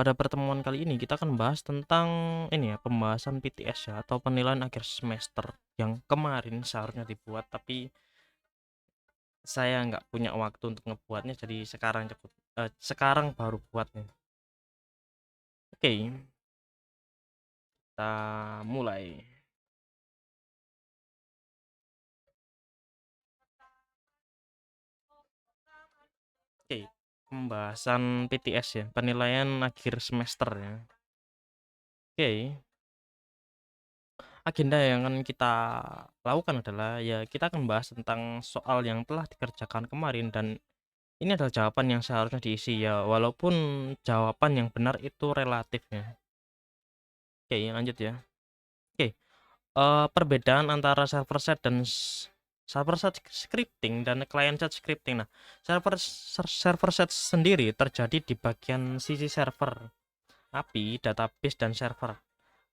pada pertemuan kali ini kita akan bahas tentang ini ya, pembahasan PTS ya atau penilaian akhir semester yang kemarin seharusnya dibuat tapi saya nggak punya waktu untuk ngebuatnya jadi sekarang baru buat nih. Oke, kita mulai. Oke, pembahasan PTS ya, penilaian akhir semester ya. Oke, agenda yang akan kita lakukan adalah ya kita akan bahas tentang soal yang telah dikerjakan kemarin dan ini adalah jawaban yang seharusnya diisi ya, walaupun jawaban yang benar itu relatif ya. Oke, lanjut ya. Oke, perbedaan antara server side scripting dan client side scripting. Nah, server side sendiri terjadi di bagian sisi server, API, database dan server.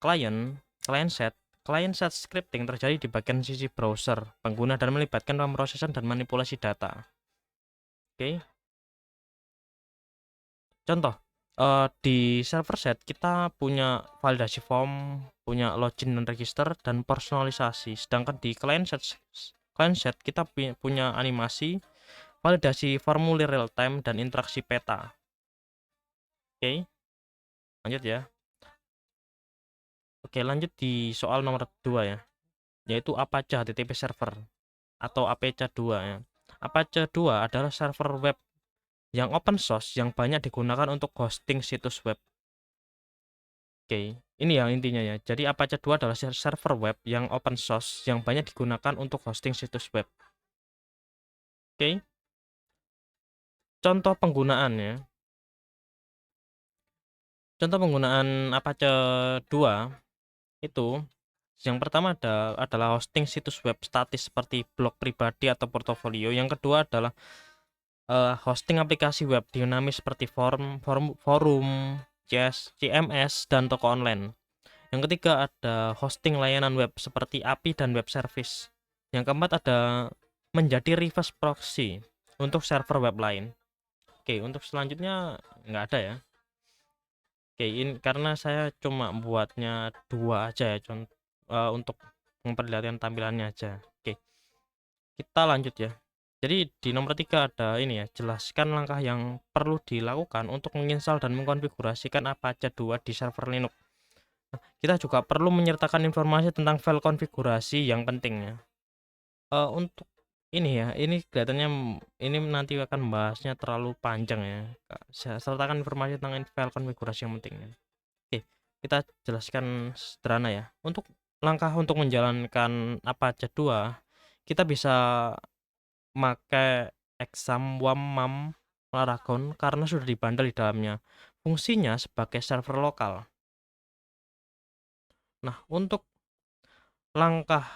Client side scripting terjadi di bagian sisi browser, pengguna dan melibatkan pemrosesan dan manipulasi data. Oke. Contoh, di server side kita punya validasi form, punya login dan register, dan personalisasi. Sedangkan di client side kita punya animasi, validasi formulir real time, dan interaksi peta. Oke, lanjut ya. Oke, lanjut di soal nomor 2 ya, yaitu Apache HTTP server atau APC2 ya. APC2 adalah server web yang open source yang banyak digunakan untuk hosting situs web. Oke, ini ya intinya ya. Jadi Apache 2 adalah server web yang open source yang banyak digunakan untuk hosting situs web. Oke, contoh penggunaannya. Contoh penggunaan Apache 2 itu yang pertama adalah hosting situs web statis seperti blog pribadi atau portofolio. Yang kedua adalah hosting aplikasi web dinamis seperti forum, CMS, dan toko online. Yang ketiga ada hosting layanan web seperti API dan web service. Yang keempat ada menjadi reverse proxy untuk server web lain. Oke, untuk selanjutnya nggak ada ya. Oke, ini karena saya cuma buatnya dua aja ya, untuk memperlihatkan tampilannya aja. Oke, kita lanjut ya. Jadi di nomor 3 ada ini ya, jelaskan langkah yang perlu dilakukan untuk menginstal dan mengkonfigurasikan Apache 2 di server Linux. Kita juga perlu menyertakan informasi tentang file konfigurasi yang penting ya. Untuk ini ya, ini kelihatannya ini nanti akan bahasnya terlalu panjang ya. Saya sertakan informasi tentang file konfigurasi yang penting ya. Oke, kita jelaskan sederhana ya. Untuk langkah untuk menjalankan Apache 2, kita bisa pakai exam wammam laragon karena sudah dibundle di dalamnya. Fungsinya sebagai server lokal. Nah, untuk langkah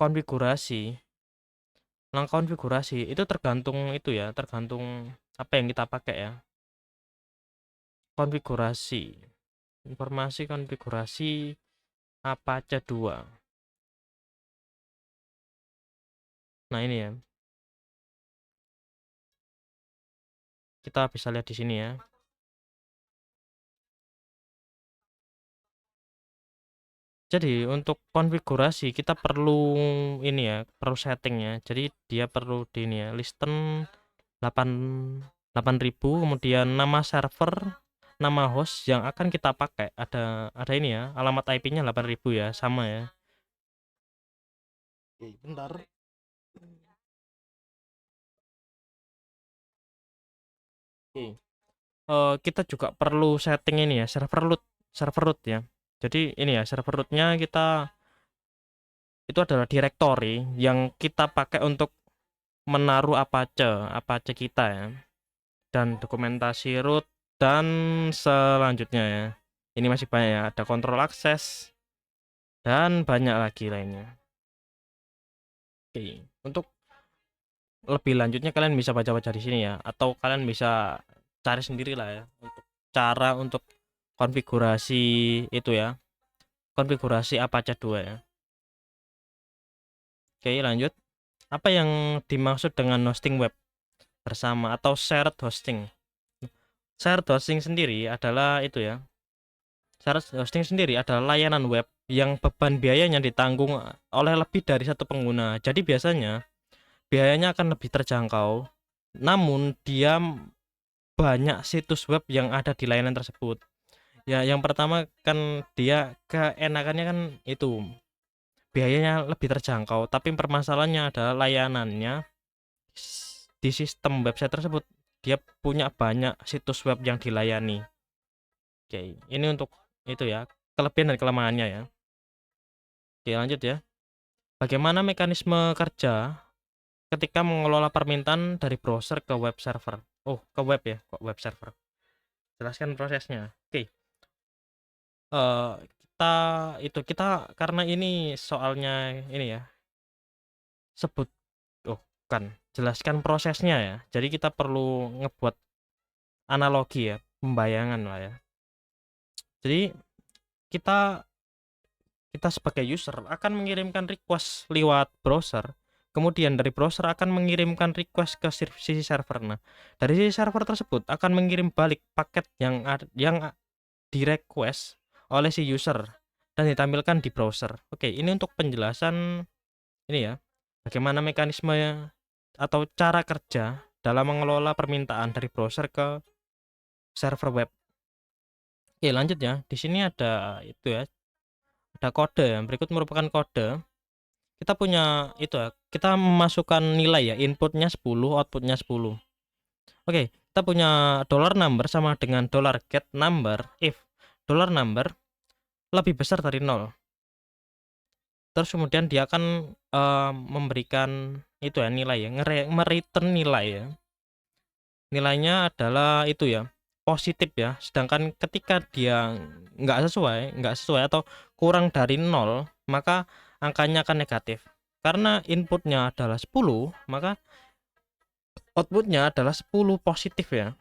konfigurasi itu tergantung itu ya, tergantung apa yang kita pakai ya. Konfigurasi, informasi konfigurasi Apache 2. Nah, ini ya. Kita bisa lihat di sini ya. Jadi untuk konfigurasi kita perlu ini ya, perlu setting ya. Jadi dia perlu di ini ya, listen 8 8000, kemudian nama server, nama host yang akan kita pakai. Ada ini ya, alamat IP-nya 8000 ya, sama ya. Oke, bentar. Oke. Kita juga perlu setting ini ya, server root ya. Jadi ini ya, server rootnya kita itu adalah directory yang kita pakai untuk menaruh Apache kita ya, dan dokumentasi root dan selanjutnya ya. Ini masih banyak ya, ada kontrol akses dan banyak lagi lainnya. Oke, untuk lebih lanjutnya kalian bisa baca-baca di sini ya, atau kalian bisa cari sendiri lah ya untuk cara untuk konfigurasi itu ya, konfigurasi Apache 2 ya. Oke, lanjut. Apa yang dimaksud dengan hosting web bersama atau shared hosting? Shared hosting sendiri adalah itu ya. Shared hosting sendiri adalah layanan web yang beban biayanya ditanggung oleh lebih dari satu pengguna. Jadi biasanya biayanya akan lebih terjangkau, namun dia banyak situs web yang ada di layanan tersebut. Ya, yang pertama kan dia keenakannya kan itu biayanya lebih terjangkau, tapi permasalahannya adalah layanannya di sistem website tersebut dia punya banyak situs web yang dilayani. Oke, ini untuk itu ya, kelebihan dan kelemahannya ya. Oke, lanjut ya. Bagaimana mekanisme kerja ketika mengelola permintaan dari browser ke web server? Oh, ke web ya, kok web server. Jelaskan prosesnya. Oke. eh kita karena ini soalnya ini ya, sebut oh kan jelaskan prosesnya ya. Jadi kita perlu ngebuat analogi ya, pembayangan lah ya. Jadi kita kita sebagai user akan mengirimkan request lewat browser. Kemudian dari browser akan mengirimkan request ke sisi server. Nah, dari sisi server tersebut akan mengirim balik paket yang di request oleh si user dan ditampilkan di browser. Oke, ini untuk penjelasan ini ya. Bagaimana mekanisme atau cara kerja dalam mengelola permintaan dari browser ke server web. Oke, lanjut ya. Di sini ada itu ya, ada kode ya. Berikut merupakan kode. Kita punya itu ya, kita memasukkan nilai ya, inputnya 10, outputnya 10. Oke, kita punya dollar number sama dengan dollar get number if dollar number lebih besar dari 0. Terus kemudian dia akan memberikan itu ya nilai ya, mereturn nilai ya. Nilainya adalah itu ya, positif ya. Sedangkan ketika dia nggak sesuai atau kurang dari 0, maka angkanya akan negatif. Karena inputnya adalah 10, maka outputnya adalah 10 positif ya.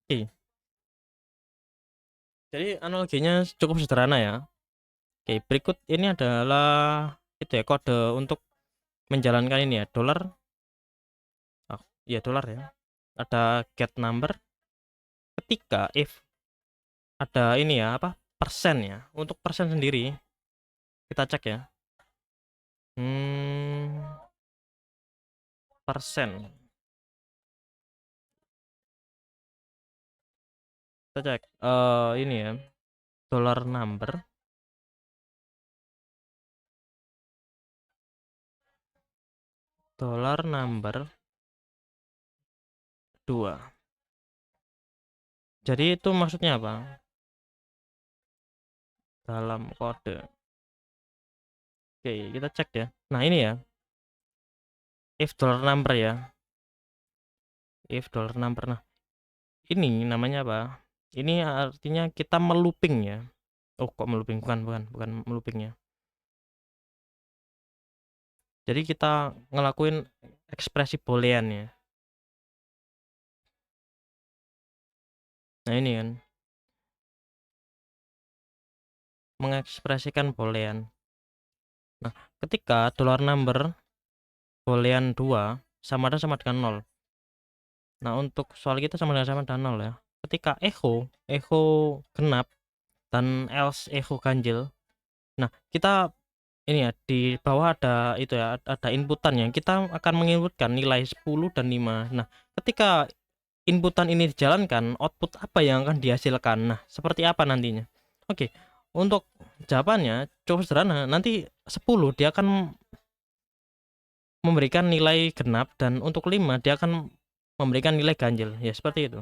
Oke. Jadi analoginya cukup sederhana ya. Oke, berikut ini adalah itu ya kode untuk menjalankan ini ya, dolar. Oh, ya dolar ya. Ada get number ketika if ada ini ya apa persen ya. Untuk persen sendiri kita cek ya. Hmm, persen. Kita cek ini ya. Dollar number. Dollar number 2. Jadi itu maksudnya apa? Dalam kode. Oke, kita cek ya. Nah, ini ya. If dollar number ya. If dollar number. Nah, ini namanya apa? Ini artinya kita melooping ya. Oh, kok melooping? Bukan melooping ya. Jadi kita ngelakuin ekspresi boolean ya. Nah, ini kan mengekspresikan boolean. Nah, ketika dollar number boolean 2 sama dengan 0. Nah, untuk soal kita sama dengan 0 ya. Ketika echo genap dan else echo ganjil. Nah, kita ini ya di bawah ada itu ya, ada inputan yang kita akan menginputkan nilai 10 dan 5. Nah, ketika inputan ini dijalankan, output apa yang akan dihasilkan? Nah, seperti apa nantinya? Oke, untuk jawabannya cukup sederhana. Nanti 10 dia akan memberikan nilai genap dan untuk 5 dia akan memberikan nilai ganjil. Ya, seperti itu.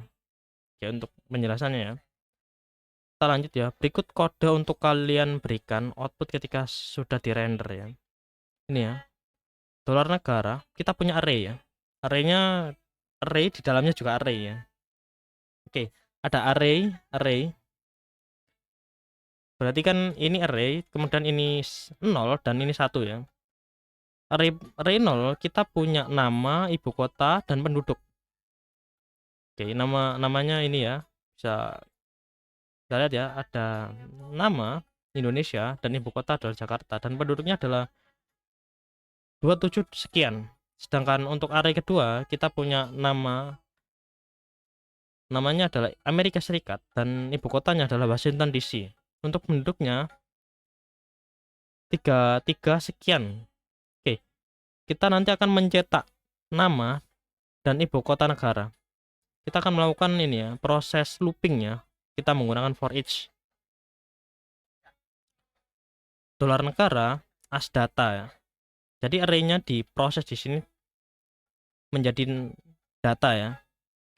Ya, untuk penjelasannya ya. Kita lanjut ya. Berikut kode untuk kalian berikan output ketika sudah dirender ya. Ini ya. Dolar negara, kita punya array ya. Array di dalamnya juga array ya. Oke, ada array. Berarti kan ini array, kemudian ini 0 dan ini 1 ya. Array 0 kita punya nama, ibu kota dan penduduk. Oke, namanya ini ya. Bisa kita lihat ya, ada nama Indonesia dan ibu kota adalah Jakarta dan penduduknya adalah 27 sekian. Sedangkan untuk array kedua kita punya nama namanya adalah Amerika Serikat dan ibu kotanya adalah Washington DC. Untuk penduduknya 33 sekian. Oke, kita nanti akan mencetak nama dan ibu kota negara. Kita akan melakukan ini ya, proses loopingnya. Kita menggunakan for each. Dolar negara as data ya. Jadi arraynya diproses di sini menjadi data ya.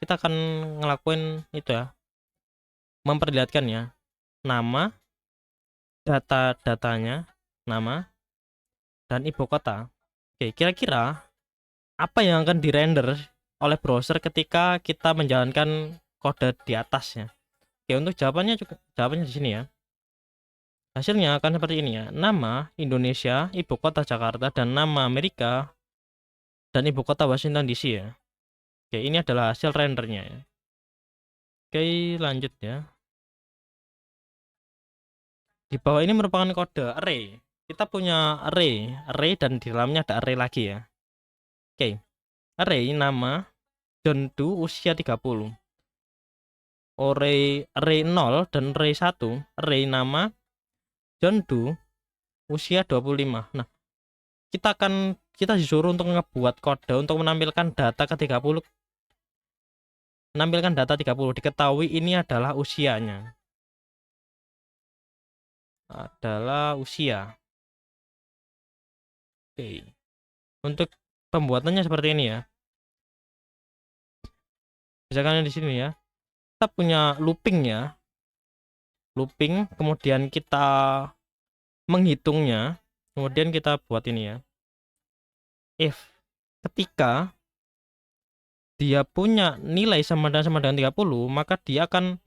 Kita akan ngelakuin itu ya, memperlihatkan ya, nama, datanya, nama, dan ibu kota. Oke, kira-kira apa yang akan dirender oleh browser ketika kita menjalankan kode di atasnya? Oke, untuk jawabannya di sini ya. Hasilnya akan seperti ini ya. Nama Indonesia, ibu kota Jakarta, dan nama Amerika dan ibu kota Washington DC ya. Oke, ini adalah hasil rendernya ya. Oke, lanjut ya. Di bawah ini merupakan kode array. Kita punya array dan di dalamnya ada array lagi ya. Oke. Array nama John Doe usia 30. Array 0 dan array 1, array nama John Doe usia 25. Nah, kita disuruh untuk ngebuat kode untuk menampilkan data ke 30. Menampilkan data 30, diketahui ini adalah usianya. Adalah usia. Oke. Untuk pembuatannya seperti ini ya. Misalkan di sini ya. Kita punya looping ya. Looping, kemudian kita menghitungnya. Kemudian kita buat ini ya. If ketika dia punya nilai sama dengan 30, maka dia akan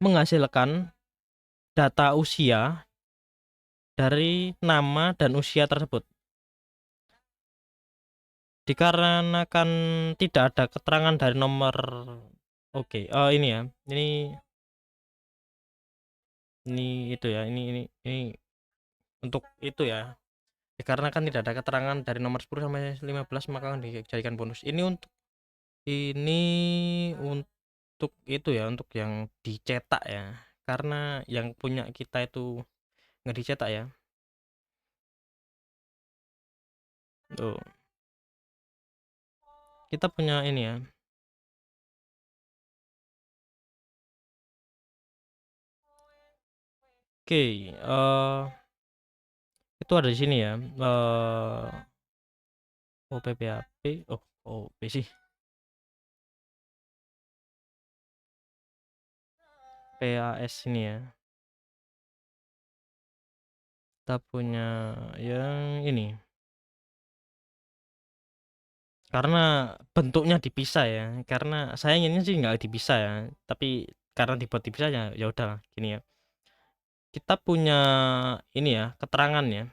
menghasilkan data usia dari nama dan usia tersebut. Dikarenakan tidak ada keterangan dari nomor ini ya. Ini itu ya. Ini untuk itu ya. Dikarenakan tidak ada keterangan dari nomor 10 sampai 15 maka akan dijadikan bonus. Ini untuk itu ya, untuk yang dicetak ya. Karena yang punya kita itu nggak dicetak ya. Tuh. Kita punya ini ya. Oke, itu ada di sini ya. PPAP, sih. PAS ini ya. Kita punya yang ini. Karena bentuknya dipisah ya. Karena saya inginnya sih nggak dipisah ya. Tapi karena dibuat dipisah ya udah gini ya. Kita punya ini ya, keterangan ya.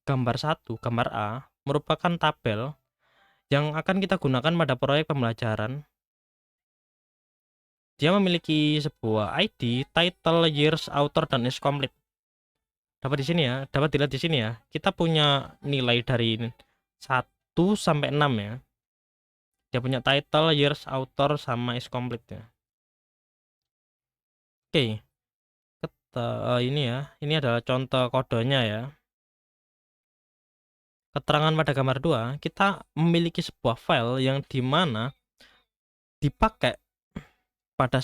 Gambar 1, gambar A merupakan tabel yang akan kita gunakan pada proyek pembelajaran. Dia memiliki sebuah ID, title, years, author, dan is complete. Dapat di sini ya, dapat dilihat di sini ya. Kita punya nilai dari 1 sampai 6 ya. Dia punya title, years, author, sama is complete ya. Oke. Ini ya, ini adalah contoh kodenya ya. Keterangan pada gambar 2, kita memiliki sebuah file yang dimana dipakai pada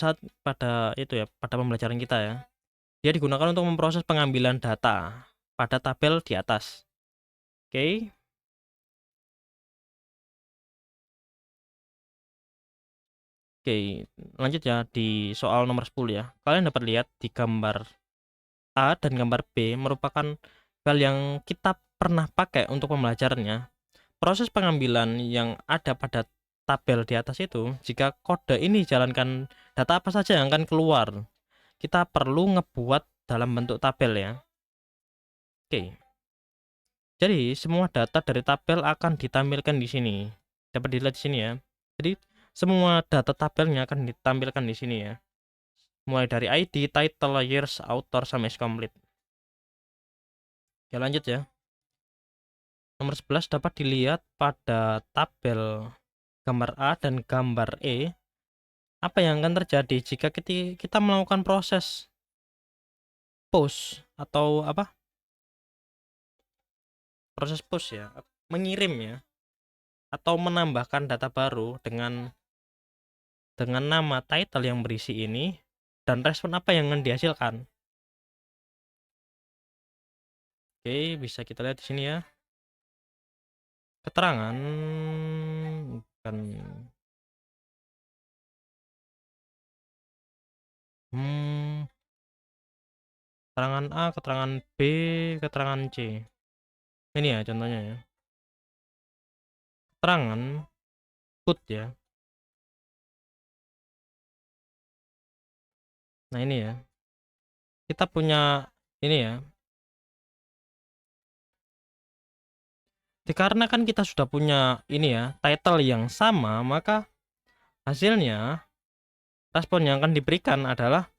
pembelajaran kita ya. Dia digunakan untuk memproses pengambilan data pada tabel di atas. Oke. Oke, lanjut ya di soal nomor 10 ya. Kalian dapat lihat di gambar A dan gambar B merupakan file yang kita pernah pakai untuk pembelajarannya. Proses pengambilan yang ada pada tabel di atas itu, jika kode ini dijalankan, data apa saja yang akan keluar. Kita perlu ngebuat dalam bentuk tabel ya. Oke. Jadi semua data dari tabel akan ditampilkan di sini. Dapat dilihat di sini ya. Jadi semua data tabelnya akan ditampilkan di sini ya. Mulai dari ID, title, years, author, sampai complete. Ya lanjut ya. Nomor 11 dapat dilihat pada tabel gambar A dan gambar E, apa yang akan terjadi jika kita melakukan proses push atau apa? Proses push ya, mengirim ya, atau menambahkan data baru dengan nama title yang berisi ini, dan respon apa yang akan dihasilkan. Oke, bisa kita lihat di sini ya. Keterangan bukan keterangan A, keterangan B, keterangan C. Ini ya contohnya ya. Keterangan put ya. Nah, ini ya. Kita punya ini ya. Dikarenakan kita sudah punya ini ya, title yang sama, maka hasilnya respon yang akan diberikan adalah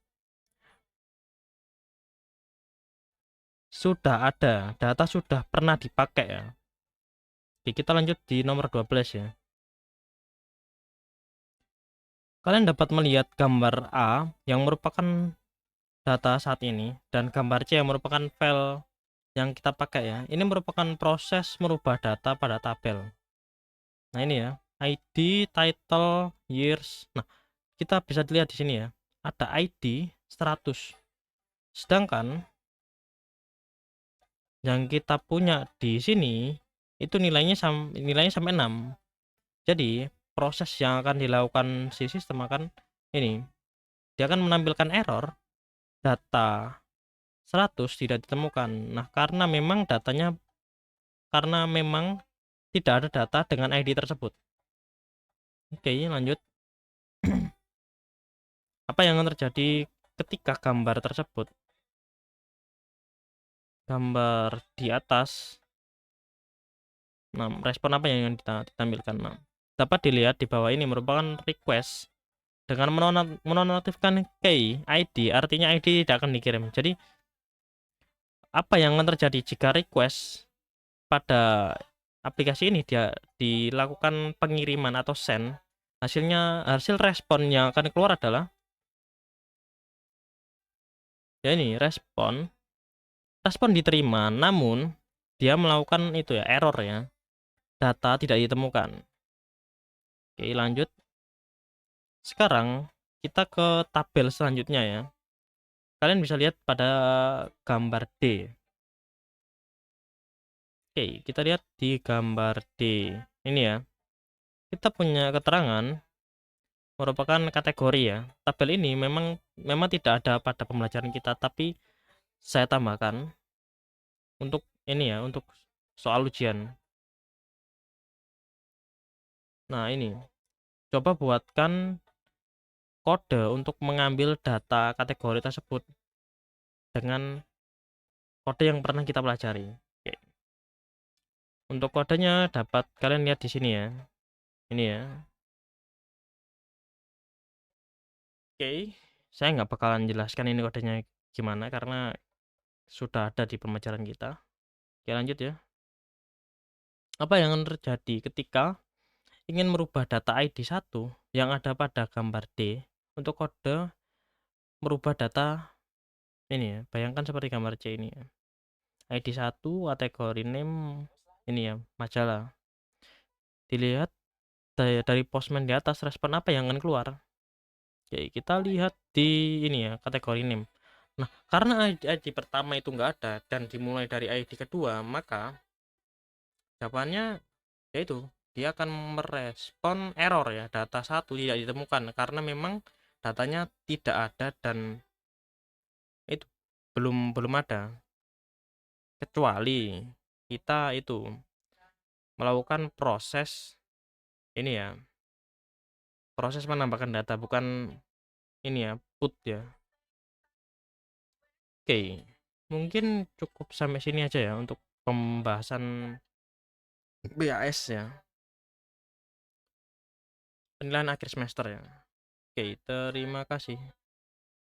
sudah ada, data sudah pernah dipakai ya. Oke, kita lanjut di nomor 12 ya. Kalian dapat melihat gambar A yang merupakan data saat ini dan gambar C yang merupakan file yang kita pakai ya. Ini merupakan proses merubah data pada tabel. Nah, ini ya, ID, title, years. Nah, kita bisa dilihat di sini ya. Ada ID 100. Sedangkan yang kita punya di sini itu nilainya sampai 6. Jadi, proses yang akan dilakukan si sistem akan ini, dia akan menampilkan error data 100 tidak ditemukan. Nah, karena memang tidak ada data dengan ID tersebut. Oke, lanjut. Apa yang akan terjadi ketika gambar tersebut, gambar di atas, nah, respon apa yang ditampilkan? Nah, dapat dilihat di bawah ini merupakan request dengan menonaktifkan key ID, artinya ID tidak akan dikirim. Jadi, apa yang akan terjadi jika request pada aplikasi ini dia dilakukan pengiriman atau send, hasil respon yang akan keluar adalah ya ini respon diterima, namun dia melakukan itu ya, error ya, data tidak ditemukan. Oke, lanjut. Sekarang kita ke tabel selanjutnya ya. Kalian bisa lihat pada gambar D. Oke, kita lihat di gambar D ini ya. Kita punya keterangan merupakan kategori ya. Tabel ini memang tidak ada pada pembelajaran kita, tapi saya tambahkan untuk ini ya, untuk soal ujian. Nah, ini coba buatkan kode untuk mengambil data kategori tersebut dengan kode yang pernah kita pelajari. Oke. Untuk kodenya dapat kalian lihat di sini ya. Ini ya. Oke, saya nggak bakalan jelaskan ini kodenya gimana karena sudah ada di pembelajaran kita. Oke, lanjut ya. Apa yang akan terjadi ketika ingin merubah data ID 1 yang ada pada gambar D untuk kode merubah data ini ya. Bayangkan seperti gambar C ini ya. ID 1 kategori name ini ya, majalah. Dilihat dari postman di atas, respon apa yang akan keluar? Oke, kita lihat di ini ya, kategori name. Nah, karena ID pertama itu nggak ada dan dimulai dari ID kedua, maka jawabannya yaitu dia akan merespon error ya, data 1 tidak ditemukan karena memang datanya tidak ada dan itu belum ada, kecuali kita itu melakukan proses ini ya, proses menambahkan data, bukan ini ya, put ya. Oke, mungkin cukup sampai sini aja ya untuk pembahasan BAS ya, penilaian akhir semester ya. Oke, terima kasih.